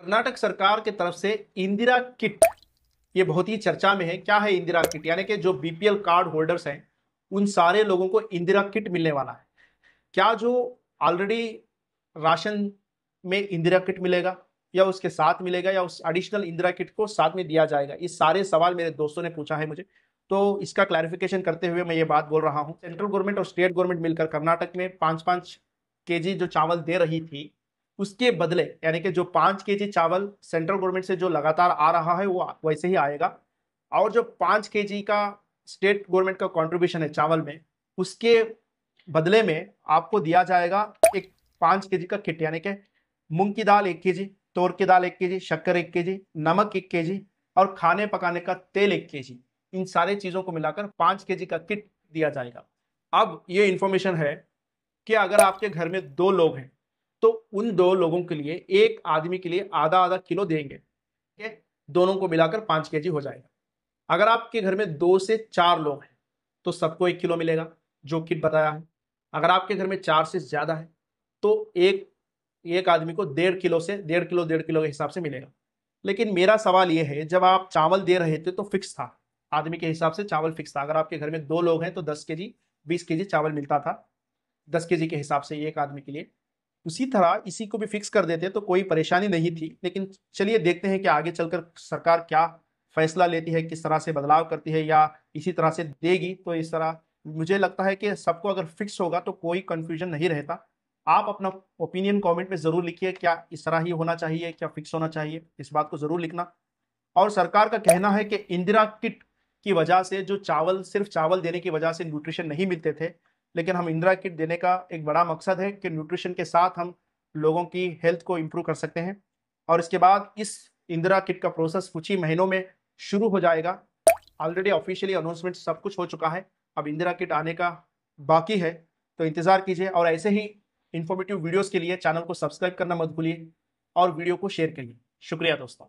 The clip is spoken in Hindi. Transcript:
कर्नाटक सरकार की तरफ से इंदिरा किट, ये बहुत ही चर्चा में है। क्या है इंदिरा किट? यानी कि जो बीपीएल कार्ड होल्डर्स हैं उन सारे लोगों को इंदिरा किट मिलने वाला है। क्या जो ऑलरेडी राशन में इंदिरा किट मिलेगा या उसके साथ मिलेगा या उस एडिशनल इंदिरा किट को साथ में दिया जाएगा? ये सारे सवाल मेरे दोस्तों ने पूछा है मुझे, तो इसका क्लैरिफिकेशन करते हुए मैं ये बात बोल रहा हूँ। सेंट्रल गवर्नमेंट और स्टेट गवर्नमेंट मिलकर कर्नाटक में 5-5 केजी जो चावल दे रही थी, उसके बदले यानी कि जो 5 केजी चावल सेंट्रल गवर्नमेंट से जो लगातार आ रहा है वो वैसे ही आएगा, और जो 5 केजी का स्टेट गवर्नमेंट का कंट्रीब्यूशन है चावल में, उसके बदले में आपको दिया जाएगा एक 5 केजी का किट। यानी कि मूंग की दाल 1 केजी, तोर की दाल 1 केजी, शक्कर 1 केजी, नमक 1 केजी और खाने पकाने का तेल 1 केजी, इन सारे चीजों को मिलाकर 5 केजी का किट दिया जाएगा। अब ये इंफॉर्मेशन है कि अगर आपके घर में 2 लोग हैं तो उन 2 लोगों के लिए एक आदमी के लिए आधा आधा किलो देंगे, ठीक है? दोनों को मिलाकर 5 केजी हो जाएगा। अगर आपके घर में 2 से 4 लोग हैं तो सबको 1 किलो मिलेगा, जो किट बताया है। अगर आपके घर में 4 से ज्यादा है तो एक एक आदमी को 1.5 किलो से 1.5 किलो 1.5 किलो के हिसाब से मिलेगा। लेकिन मेरा सवाल यह है, जब आप चावल दे रहे थे तो फिक्स था, आदमी के हिसाब से चावल फिक्स था। अगर आपके घर में 2 लोग हैं तो 10 केजी 20 केजी चावल मिलता था 10 केजी के हिसाब से एक आदमी के लिए। उसी तरह इसी को भी फिक्स कर देते तो कोई परेशानी नहीं थी। लेकिन चलिए देखते हैं कि आगे चलकर सरकार क्या फैसला लेती है, किस तरह से बदलाव करती है या इसी तरह से देगी। तो इस तरह मुझे लगता है कि सबको अगर फिक्स होगा तो कोई कंफ्यूजन नहीं रहता। आप अपना ओपिनियन कमेंट में जरूर लिखिए, क्या इस तरह ही होना चाहिए, क्या फिक्स होना चाहिए, इस बात को जरूर लिखना। और सरकार का कहना है कि इंदिरा किट की वजह से जो चावल, सिर्फ चावल देने की वजह से न्यूट्रिशन नहीं मिलते थे, लेकिन हम इंदिरा किट देने का एक बड़ा मकसद है कि न्यूट्रिशन के साथ हम लोगों की हेल्थ को इंप्रूव कर सकते हैं। और इसके बाद इस इंदिरा किट का प्रोसेस कुछ ही महीनों में शुरू हो जाएगा। ऑलरेडी ऑफिशियली अनाउंसमेंट सब कुछ हो चुका है, अब इंदिरा किट आने का बाकी है। तो इंतजार कीजिए और ऐसे ही इंफॉर्मेटिव वीडियोस के लिए चैनल को सब्सक्राइब करना मत भूलिए और वीडियो को शेयर करिए। शुक्रिया दोस्तों।